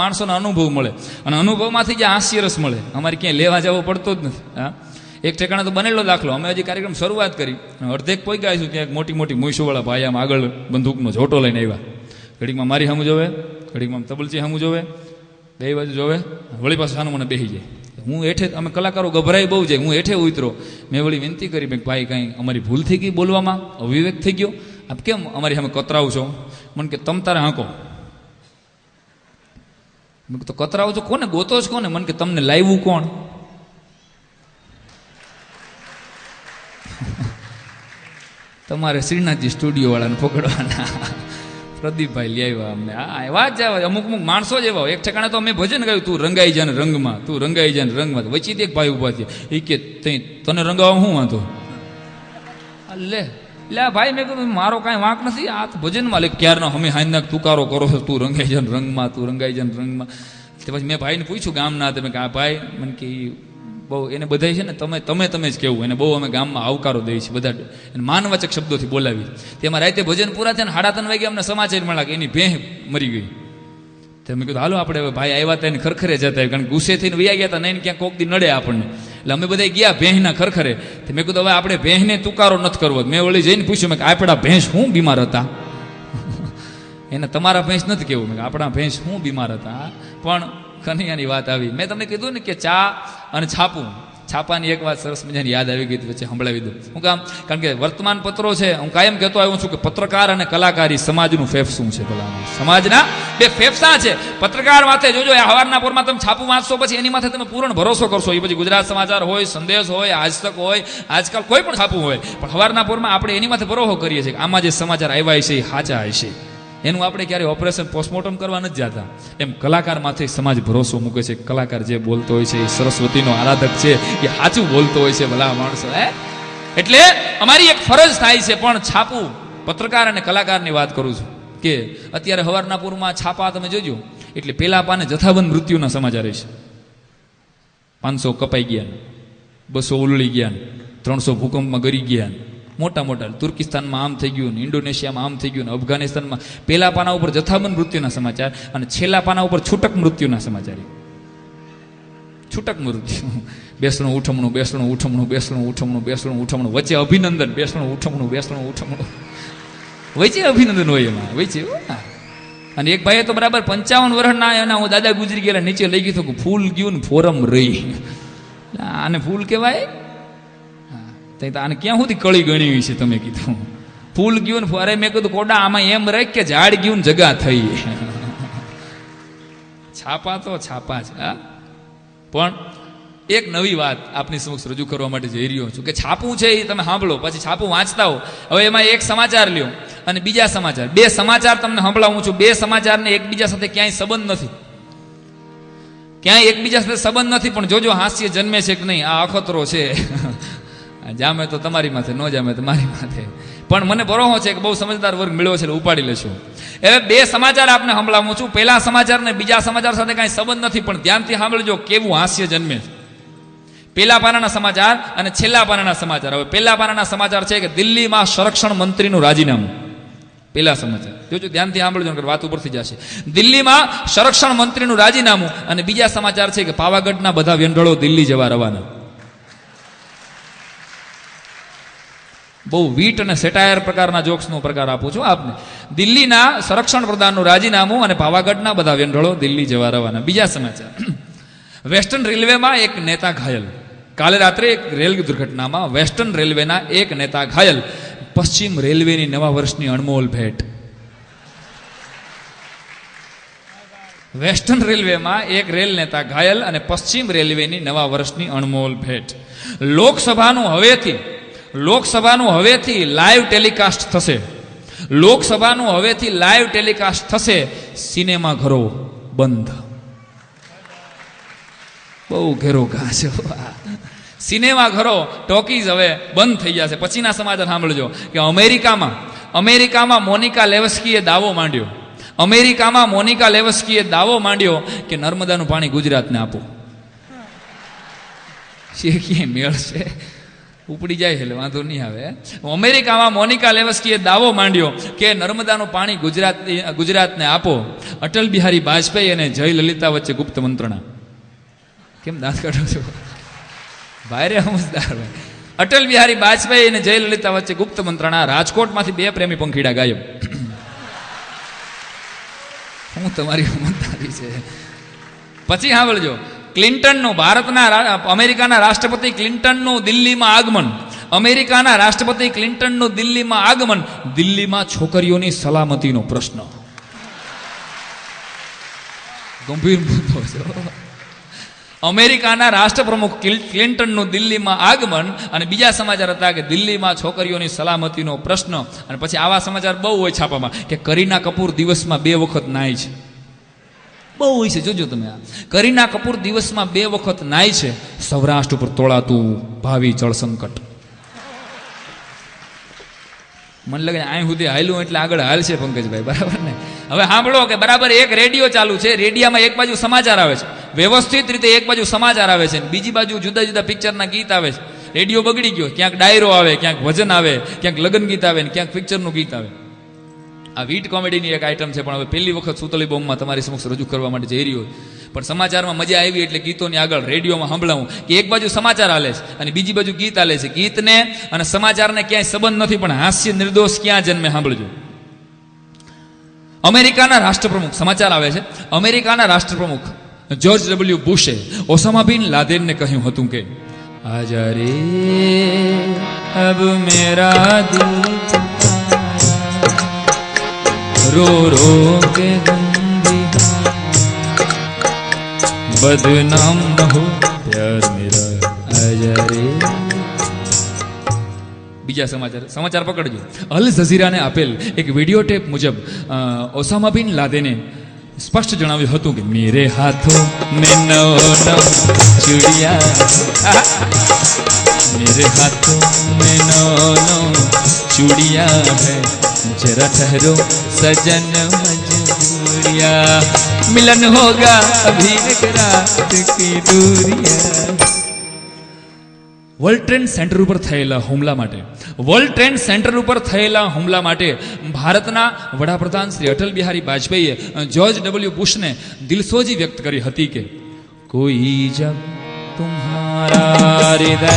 માણસોનો અનુભવ મળે અને અનુભવમાંથી જે હાસ્યરસ મળે. અમારે ક્યાંય લેવા જવો પડતો જ નથી. હા, એક ઠેકાણે તો બનેલો દાખલો. અમે હજી કાર્યક્રમ શરૂઆત કરી, અડધેક પહોંચ્યા છું ત્યાં મોટી મોટી મૂછોવાળા ભાઈ આમ આગળ બંદૂકનો ઝોટો લઈને આવ્યા. ઘડીકમાં મારી સામું જોવે, ઘડીકમાં તબલચી સામું જોવે, બે બાજુ જોવે, વળી પાછું સાનું મને બેસી જાય. હું હેઠે, અમે કલાકારો ગભરાઈ બહુ જાય, હું હેઠે ઉતરો. મેં વળી વિનંતી કરી, ભાઈ કાંઈ અમારી ભૂલ થઈ ગઈ, બોલવામાં અવિવેક થઈ ગયો, આપ કેમ અમારી સામે કતરાવ છો? મને કે તમ તારે હાંકો. તો કતરાવ છો કોને, ગોતો જ કોને? મને કે તમને લાવ્યું કોણ? તમારે શ્રીનાથજી સ્ટુડિયો વાળાને પકડવાના. પ્રદીપભાઈ લઈ આવ્યા અમને. હા, વાત જ અમુક અમુક માણસો જ એવા. એક ઠેકાણે તો અમે ભજન ગાયું, તું રંગાઈ જાય ને રંગમાં, તું રંગાઈ જાય ને રંગમાં. વચ્ચે એક ભાઈ ઉભા છે, એ કે તને રંગાવા શું વાંધો? લે લે ભાઈ, મેં કીધું મારો કાંઈ વાંક નથી, આ તો ભજનમાં લે ક્યારનો અમે હાઈના તુકારો કરો છો, તું રંગાઈ જાય ને રંગમાં, તું રંગાઈ જાય ને રંગમાં. તે પછી મેં ભાઈને પૂછ્યું ગામના, તમે કે આ ભાઈ મને કે બહુ એને બધા છે ને તમે જ કહેવું, એને બહુ અમે ગામમાં આવકારો દઈએ છીએ, બધા એને માનવાચક શબ્દોથી બોલાવી. તેમાં રાતે ભજન પૂરા થયા ને 3:30 વાગે અમને સમાચાર મળ્યા કે એની ભેં મરી ગઈ. તો મેં કીધું હાલો આપણે ભાઈ આવ્યા હતા એને ખરખરે જતા, કારણ કે ગુસ્સે થઈને વૈયા ગયા હતા ને, એને ક્યાંક કોક દી નડે આપણને. એટલે અમે બધા ગયા ભેંસના ખરખરે. તો મેં કીધું હવે આપણે ભેંસને તુકારો નથી કરવો. મેં વળી જઈને પૂછ્યું, મેં કે આપણા ભેંસ શું બીમાર હતા? એને તમારા ભેંસ નથી કેવું, મેં આપણા ભેંસ શું બીમાર હતા. પણ કનૈયાની વાત આવી. મેં તમને કીધું ને કે ચા અને છાપું, છાપાની એક વાત સરસ મજાની યાદ આવી ગઈ, વચ્ચે સંભળાવી દઉં. હું કામ, કારણ કે વર્તમાન પત્રો છે, હું કાયમ કહેતો આવ્યો છું કે પત્રકાર અને કલાકારી સમાજનું ફેફસું છે. ભલા સમાજના બે ફેફસા છે. પત્રકાર માથે જોજો, હવારના પોરમાં તમે છાપું વાંચશો, પછી એની માથે તમે પૂર્ણ ભરોસો કરશો. એ પછી ગુજરાત સમાચાર હોય, સંદેશ હોય, આજતક હોય, આજકાલ કોઈ પણ છાપું હોય, પણ હવારના પોરમાં આપણે એની માથે ભરોસો કરીએ છીએ કે આમાં જે સમાચાર આવ્યા છે એ સાચા હશે. એનું આપણે ક્યારે ઓપરેશન પોસ્ટમોર્ટમ કરવા નથી જતા. એમ કલાકાર માથે સમાજ ભરોસો મૂકે છે. કલાકાર જે બોલતો હોય છે એ સરસ્વતીનો આરાધક છે, એ સાચું બોલતો હોય છે. ભલા માણસો, એટલે અમારી એક ફરજ થાય છે. પણ છાપું, પત્રકાર અને કલાકારની વાત કરું છું કે અત્યારે હવારના પૂરમાં છાપા તમે જોજો, એટલે પેલા પાને જથ્થાબંધ મૃત્યુના સમાચાર છે. 500 કપાઈ ગયા, 200 ઉલળી ગયા, 300 ભૂકંપમાં ગરી ગયા, મોટા મોટા તુર્કિસ્તાનમાં આમ થઈ ગયું, ઇન્ડોનેશિયામાં આમ થઈ ગયું, અફઘાનિસ્તાનમાં. પેલા પાના ઉપર જથ્થાબંધ મૃત્યુના સમાચાર અને છેલ્લા પાના ઉપર છૂટક મૃત્યુના સમાચાર. છૂટક મૃત્યુ, બેસણું ઉઠમણું, બેસણું ઉઠમણું, બેસણું ઉઠમણું, બેસણું ઉઠમણું, વચ્ચે અભિનંદન, બેસણું ઉઠમણું, બેસણું ઉઠમણું, વચ્ચે અભિનંદન હોય એમાં વચ્ચે. અને એક ભાઈએ તો બરાબર 55 વર્ષના એના હું દાદા ગુજરી ગયેલા, નીચે લઈ ગયું કે ફૂલ ગયું ને ફોરમ રહી. આને ફૂલ કહેવાય? આને ક્યાં સુધી કળી ગણી છે તમે કીધું? ફૂલ ગયું ને, અરે મેં કીધું કોડા આમાં એમ રાખ કે ઝાડ ગયું ને જગા થઈ. છાપા તો છાપા છે. પણ એક નવી વાત આપની સમક્ષ રજૂ કરવા માટે જઈ રહ્યો છું કે છાપું છે એ તમે સાંભળો, પછી છાપું વાંચતા હો. હવે એમાં એક સમાચાર લ્યો અને બીજા સમાચાર, બે સમાચાર તમને સંભળાવું છું. બે સમાચારને એકબીજા સાથે ક્યાંય સંબંધ નથી, ક્યાંય એકબીજા સાથે સંબંધ નથી. પણ જોજો હાસ્ય જન્મે છે કે નહીં. આ અખતરો છે, જામે તો તમારી માથે, ન જામે તો મારી માથે. પણ મને ભરોસો છે કે બહુ સમજદાર વર્ગ મળ્યો છે, ઉપાડી લેશો. હવે બે સમાચાર આપને સંભળાવું છું. પહેલા સમાચાર ને બીજા સમાચાર સાથે કાંઈ સંબંધ નથી, પણ ધ્યાનથી સાંભળજો કેવું હાસ્ય જન્મે છે. પહેલા પાનાના સમાચાર અને છેલ્લા પાનાના સમાચાર. હવે પહેલા પાનાના સમાચાર છે કે દિલ્હીમાં સંરક્ષણ મંત્રીનું રાજીનામું. પહેલા સમાચાર જોજો, ધ્યાનથી સાંભળજો, વાત ઉપરથી જશે. દિલ્હીમાં સંરક્ષણ મંત્રીનું રાજીનામું. અને બીજા સમાચાર છે કે પાવાગઢના બધા વેંઢળો દિલ્હી જવા રવાના. બહુ વીટ અને સેટાયર પ્રકારના જોક્સનો પ્રકાર આપું છું આપને. દિલ્હીના સંરક્ષણ પ્રધાનનું રાજીનામું અને પાવાગઢના બધા વેંઢળો દિલ્હી જવા રવાના. બીજા સમાચાર, વેસ્ટર્ન રેલવેમાં એક નેતા ઘાયલ. કાલે રાત્રે એક રેલ દુર્ઘટનામાં વેસ્ટર્ન રેલવેના એક નેતા ઘાયલ. પશ્ચિમ રેલવેની નવા વર્ષની અણમોલ ભેટ. વેસ્ટર્ન રેલવેમાં એક રેલ નેતા ઘાયલ અને પશ્ચિમ રેલવેની નવા વર્ષની અણમોલ ભેટ. લોકસભાનું હવેથી લાઈવ ટેલિકાસ્ટ થશે. લોકસભાનું હવેથી લાઈવ ટેલિકાસ્ટ થશે. સિનેમા ઘરો બંધ. બહુ ઘેરો ઘા છે. સિનેમા ઘરો, ટોકીઝ હવે બંધ થઈ જશે. પછીના સમાચાર સાંભળજો કે અમેરિકામાં મોનિકા લેવસ્કીએ દાવો માંડ્યો. અમેરિકામાં મોનિકા લેવસ્કીએ દાવો માંડ્યો કે નર્મદાનું પાણી ગુજરાતને આપો. ક્યાંય મેળ છે? ઉપડી જાય એટલે વાંધો નહીં આવે. અમેરિકામાં મોનિકા લેવસ્કીએ દાવો માંડ્યો કે નર્મદાનું પાણી ગુજરાતને આપો. અટલ બિહારી વાજપેયી અને જયલલિતા વચ્ચે ગુપ્ત મંત્રણા. કેમ દાંત કાઢો છો ભાઈ રે સમજદાર ભાઈ. અટલ બિહારી વાજપેયી અને જયલલિતા વચ્ચે ગુપ્ત મંત્રણા. રાજકોટમાંથી 2 પ્રેમી પંખીડા ગાયબ. હું તમારી સમજદારી છે. પછી સાંભળજો, ક્લિન્ટનનું અમેરિકાના રાષ્ટ્રપતિ ક્લિન્ટનનું દિલ્હીમાં આગમન. અમેરિકાના રાષ્ટ્રપતિ ક્લિન્ટનનું દિલ્હીમાં આગમન. દિલ્હીમાં છોકરીઓની સલામતીનો પ્રશ્ન. ગંભીર મુદ્દો છે. અમેરિકાના રાષ્ટ્રપ્રમુખ ક્લિન્ટનનું દિલ્હીમાં આગમન અને બીજા સમાચાર હતા કે દિલ્હીમાં છોકરીઓની સલામતીનો પ્રશ્ન. અને પછી આવા સમાચાર બહુ હોય છાપામાં કે કરીના કપૂર દિવસમાં 2 વખત નાય છે. બહુ હોય છે, જોજો તમે. આ કરીના કપૂર દિવસમાં 2 વખત નાય છે. સૌરાષ્ટ્ર ઉપર તોળાતું ભાવિ જળ સંકટ. મને લાગે અહીં સુધી હાલ્યું એટલે આગળ હાલશે પંકજભાઈ, બરાબર ને? હવે સાંભળો કે બરાબર એક રેડિયો ચાલુ છે. રેડિયામાં એક બાજુ સમાચાર આવે છે, વ્યવસ્થિત રીતે એક બાજુ સમાચાર આવે છે, બીજી બાજુ જુદા જુદા પિક્ચરના ગીત આવે છે. રેડિયો બગડી ગયો, ક્યાંક ડાયરો આવે, ક્યાંક ભજન આવે, ક્યાંક લગ્ન ગીત આવે ને ક્યાંક પિક્ચરનું ગીત આવે. આ વીટ કોમેડીની એક આઈટમ છે, પણ હવે પહેલી વખત સુતલી બોમ્બમાં તમારી સમક્ષ રજૂ કરવા માટે જઈ રહ્યો. પણ સમાચારમાં મજા આવી એટલે ગીતોની આગળ રેડિયોમાં સંભળાવું કે એક બાજુ સમાચાર હાલે છે અને બીજી બાજુ ગીત હાલે છે. ગીતને અને સમાચારને ક્યાંય સંબંધ નથી, પણ હાસ્ય નિર્દોષ ક્યાં જન્મે સાંભળજો. અમેરિકાના રાષ્ટ્રપ્રમુખ, સમાચાર આવે છે, અમેરિકાના રાષ્ટ્રપ્રમુખ જ્યોર્જ ડબલ્યુ બુશે ઓસામા બિન લાદેનને કહ્યું હતું કે આજા રે અબ મેરા દિલ रो रो के बदनाम न हो प्यार मेरा आजा रे. બીજા સમાચાર પકડજો. અલ જઝીરાને આપેલ એક વિડીયો ટેપ મુજબ ઓસામા બિન લાદેને સ્પષ્ટ જણાવ્યું હતું કે મેરે હાથો મેં નौ ચૂડિયા, મેરે હાથો મેં નौ ચૂડિયા હૈ, जरा ठहरो सजन मजबूरिया, मिलन होगा अभी एक रात की दूरिया. વર્લ્ડ ટ્રેડ સેન્ટર ઉપર થયેલા હુમલા માટે ભારતના વડાપ્રધાન શ્રી અટલ બિહારી વાજપેયીએ જ્યોર્જ ડબલ્યુ બુશને દિલસોજી વ્યક્ત કરી હતી કે કોઈ જબ તુમ્હારા હૃદય